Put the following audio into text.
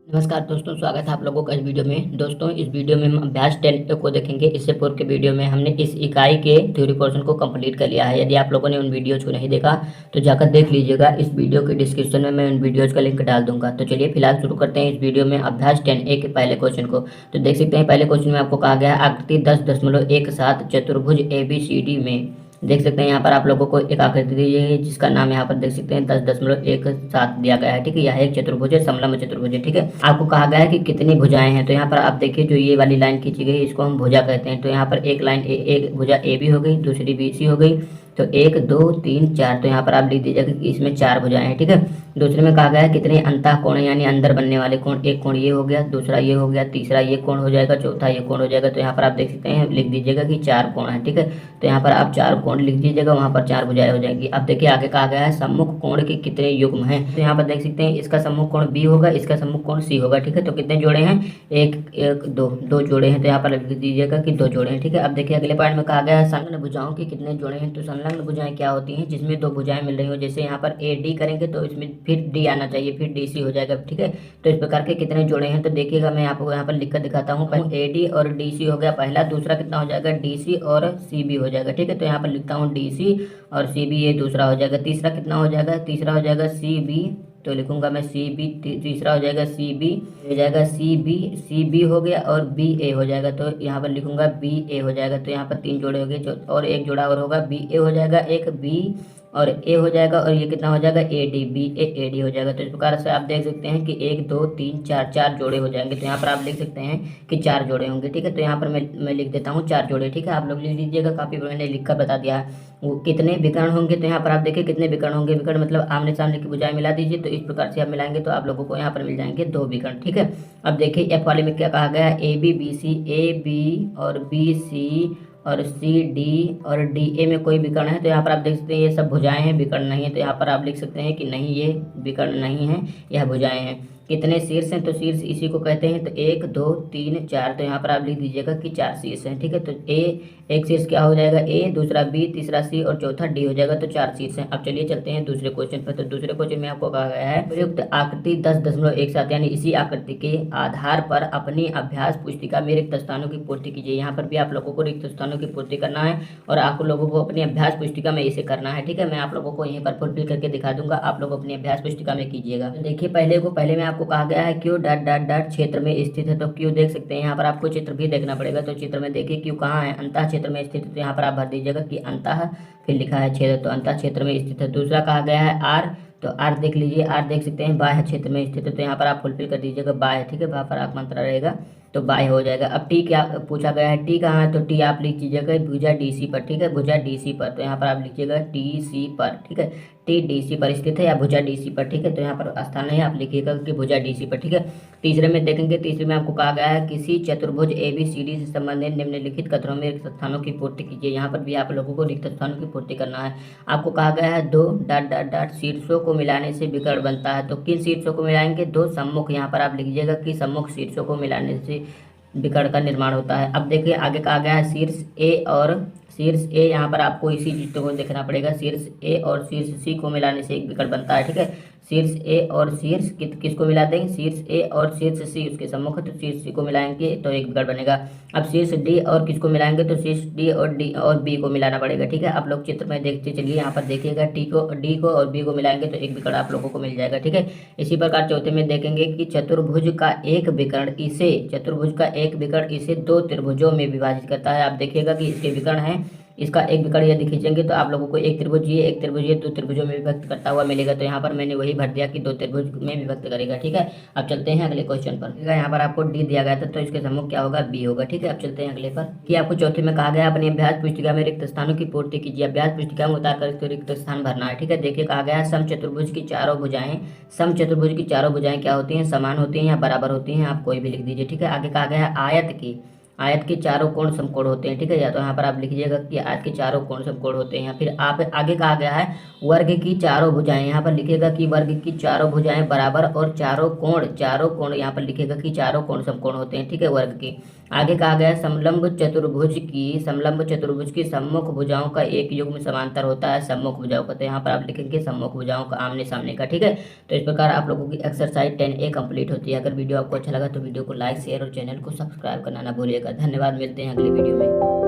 नमस्कार दोस्तों, स्वागत है आप लोगों का इस वीडियो में। दोस्तों, इस वीडियो में हम अभ्यास 10 को देखेंगे। इससे पूर्व के वीडियो में हमने इस इकाई के थ्योरी पोर्शन को कंप्लीट कर लिया है। यदि आप लोगों ने उन वीडियोज़ को नहीं देखा तो जाकर देख लीजिएगा। इस वीडियो के डिस्क्रिप्शन में मैं उन वीडियोज़ का लिंक डाल दूंगा। तो चलिए फिलहाल शुरू करते हैं इस वीडियो में अभ्यास 10A के पहले क्वेश्चन को। तो देख सकते हैं पहले क्वेश्चन में आपको कहा गया है आकृति 10.17 चतुर्भुज ABCD में देख सकते हैं यहाँ पर आप लोगों को एक आकृति दी है जिसका नाम यहाँ पर देख सकते हैं 10.17 दिया गया है। ठीक है, यह एक चतुर्भुज है, समलंब चतुर्भुज है। ठीक है, आपको कहा गया है कि कितनी भुजाएं हैं। तो यहाँ पर आप देखिए जो ये वाली लाइन खींची गई इसको हम भुजा कहते हैं। तो यहाँ पर एक लाइन एक भुजा AB हो गई, दूसरी BC हो गई। तो 1 2 3 4, तो यहाँ पर आप लिख दीजिएगा कि इसमें 4 भुजाएं हैं। ठीक है, दूसरे में कहा गया है कितने अंतः कोण यानी अंदर बनने वाले कोण। एक कोण ये हो गया, दूसरा ये हो गया, तीसरा ये कोण हो जाएगा, चौथा ये कोण हो जाएगा। तो यहाँ पर आप देख सकते हैं लिख दीजिएगा कि 4 कोण है। ठीक है, तो यहाँ पर आप 4 कोण लिख दीजिएगा, वहाँ पर 4 भुजाएं हो जाएंगी। अब देखिए आगे कहा गया है सम्मुख कोण के कितने युग्म हैं। तो यहाँ पर देख सकते हैं इसका सम्मुख कोण B होगा, इसका सम्मुख कोण C होगा। ठीक है, तो कितने जोड़े हैं? दो जोड़े हैं। तो यहाँ पर लिख दीजिएगा कि 2 जोड़े हैं। ठीक है, अब देखिए अगले पॉइंट में कहा गया है संलग्न भुजाओं के कितने जोड़े हैं। तो संलग्न भुजाएं क्या होती हैं? जिसमें 2 भुजाएं मिल रही हो। जैसे यहाँ पर AD करेंगे तो इसमें फिर D आना चाहिए, फिर DC हो जाएगा। ठीक है, तो इस प्रकार के कितने जोड़े हैं तो देखिएगा मैं आपको यहाँ पर लिखकर दिखाता हूँ। AD और DC हो गया पहला, दूसरा कितना हो जाएगा? DC और CB हो जाएगा। ठीक है, तो यहाँ पर लिखता हूँ DC और CB, ये दूसरा हो जाएगा। तीसरा कितना हो जाएगा? तीसरा हो जाएगा CB, तो लिखूंगा मैं CB। तीसरा हो जाएगा CB, हो जाएगा CB हो गया और BA हो जाएगा। तो यहाँ पर लिखूंगा BA हो जाएगा। तो यहाँ पर 3 जोड़े हो गए और एक जोड़ा और होगा, BA हो जाएगा, एक B और A हो जाएगा, और ये कितना हो जाएगा? AD, BA हो जाएगा। तो इस प्रकार से आप देख सकते हैं कि 1 2 3 4 4 जोड़े हो जाएंगे। तो यहाँ पर आप लिख सकते हैं कि 4 जोड़े होंगे। ठीक है, तो यहाँ पर मैं लिख देता हूँ 4 जोड़े। ठीक है, आप लोग लिख लीजिएगा, काफी मैंने लिख कर बता दिया है। वो कितने विकर्ण होंगे तो यहाँ पर आप देखिए कितने विकर्ण होंगे। विकर्ण मतलब आमने सामने की भुजाएं मिला दीजिए। तो इस प्रकार से आप मिलाएंगे तो आप लोगों को यहाँ पर मिल जाएंगे 2 विकर्ण। ठीक है, अब देखिए F वाले में क्या कहा गया है? AB और BC और CD और DA में कोई विकर्ण है। तो यहाँ पर आप देख सकते हैं ये सब भुजाएं हैं, विकर्ण नहीं है। तो यहाँ पर आप लिख सकते हैं कि नहीं, ये विकर्ण नहीं है, यह भुजाएं हैं। कितने शीर्ष हैं? तो शीर्ष इसी को कहते हैं। तो 1 2 3 4, तो यहाँ पर आप लिख दीजिएगा कि 4 शीर्ष हैं। ठीक है, तो एक शीर्ष क्या हो जाएगा? A, दूसरा B, तीसरा C और चौथा D हो जाएगा। तो 4 शीर्ष हैं। अब चलिए चलते हैं दूसरे क्वेश्चन पर। तो दूसरे क्वेश्चन में आपको कहा गया है प्रयुक्त आकृति 10.17 यानी इसी आकृति के आधार पर अपनी अभ्यास पुस्तिका में रिक्त स्थानों की पूर्ति कीजिए। यहाँ पर भी आप लोगों को रिक्त स्थानों की पूर्ति करना है और आप लोगों को अपनी अभ्यास पुस्तिका में इसे करना है। ठीक है, मैं आप लोगों को यहीं पर फुलफिल करके दिखा दूंगा, आप लोग अपनी अभ्यास पुस्तिका में कीजिएगा। देखिए पहले में आपको कहा गया है क्यू डॉट डॉट डॉट क्षेत्र में स्थित है। तो क्यू देख सकते हैं, यहाँ पर आपको चित्र भी देखना पड़ेगा। तो चित्र में देखिए क्यू कहाँ है? अंतः क्षेत्र में स्थित है। तो यहाँ पर आप भर दीजिएगा कि अंतः, फिर लिखा है क्षेत्र, तो अंतः क्षेत्र में स्थित है। दूसरा कहा गया है आर, तो आर देख लीजिए, आर देख सकते हैं बाह्य क्षेत्र में स्थित है। तो यहाँ पर आप फुलफिल कर दीजिएगा बाह्य। ठीक है, वहाँ पर आप मंत्रा रहेगा तो बाह्य हो जाएगा। अब टी क्या पूछा गया है? टी कहाँ है? तो टी आप लिख दीजिएगा भुजा DC पर। ठीक है, भुजा DC पर, तो यहाँ पर आप लिखिएगा DC पर। ठीक है, टी DC पर स्थित है या भुजा DC पर। ठीक है, तो यहाँ पर स्थान नहीं, आप लिखिएगा कि भुजा DC पर। ठीक है, तीसरे में देखेंगे, तीसरे में आपको कहा गया है किसी चतुर्भुज ABCD से संबंधित निम्नलिखित कथनों में रिक्त स्थानों की पूर्ति कीजिए। यहाँ पर भी आप लोगों को रिक्त स्थानों की पूर्ति करना है। आपको कहा गया है 2 डॉट डॉट डॉट शीर्षों को मिलाने से विकर्ण बनता है। तो किन शीर्षों को मिलाएंगे? 2 सम्मुख। यहाँ पर आप लिखिएगा कि सम्मुख शीर्षों को मिलाने से विकर्ण का निर्माण होता है। अब देखिए आगे कहा गया है शीर्ष A, यहाँ पर आपको इसी चीज को देखना पड़ेगा। शीर्ष A और शीर्ष C को मिलाने से एक विकर्ण बनता है। ठीक है, शीर्ष A और शीर्ष किसको मिलाते हैं? शीर्ष A और शीर्ष C उसके सम्मुख है, तो शीर्ष C को मिलाएंगे तो एक विकर्ण बनेगा। अब शीर्ष D और किसको मिलाएंगे? तो शीर्ष D और B को मिलाना पड़ेगा। ठीक है, आप लोग चित्र में देखते चलिए, यहाँ पर देखिएगा D को और B को मिलाएंगे तो एक विकर्ण आप लोगों को मिल जाएगा। ठीक है, इसी प्रकार चौथे में देखेंगे कि चतुर्भुज का एक विकर्ण इसे 2 त्रिभुजों में विभाजित करता है। आप देखिएगा कि इसके विकर्ण है, इसका एक विकर्ण यदि खींचेंगे तो आप लोगों को एक त्रिभुज ये 2 त्रिभुजों में विभक्त करता हुआ मिलेगा। तो यहाँ पर मैंने वही भर दिया कि 2 त्रिभुज में विभक्त करेगा। ठीक है, अब चलते हैं अगले क्वेश्चन पर। ठीक है, यहाँ पर आपको डी दिया गया था तो इसके सम्मुख क्या होगा? बी होगा। ठीक है, अब चलते हैं अगले पर कि आपको चौथे में कहा गया अपनी अभ्यास पुस्तिका में रिक्त स्थानों की पूर्ति कीजिए। अभ्यास पुस्तिका में उतारकर इसको रिक्त स्थान भरना है। ठीक है, देखिए कहा गया समचतुर्भुज की चारों भुजाएं क्या होती हैं? समान होती हैं या बराबर होती हैं? आप कोई भी लिख दीजिए। ठीक है, आगे कहा गया आयत की आयत के चारों कोण समकोण होते हैं, ठीक है। या तो यहाँ पर आप लिखिएगा कि आयत के चारों कोण समकोण होते हैं। फिर आप आगे कहा गया है वर्ग की चारों भुजाएं, यहाँ पर लिखिएगा कि वर्ग की चारों भुजाएं बराबर और चारों कोण यहाँ पर लिखिएगा कि चारों कोण समकोण होते हैं, ठीक है, वर्ग की। आगे कहा गया है समलंब चतुर्भुज की सम्मुख भुजाओं का एक युग्म समांतर होता है सम्मुख भुजाओं का। तो यहाँ पर आप लिखेंगे सम्मुख भुजाओं का आमने सामने का, ठीक है। तो इस प्रकार आप लोगों की एक्सरसाइज 10A कंप्लीट होती है। अगर वीडियो आपको अच्छा लगा तो वीडियो को लाइक शेयर और चैनल को सब्सक्राइब करना ना भूलिएगा। धन्यवाद, मिलते हैं अगली वीडियो में।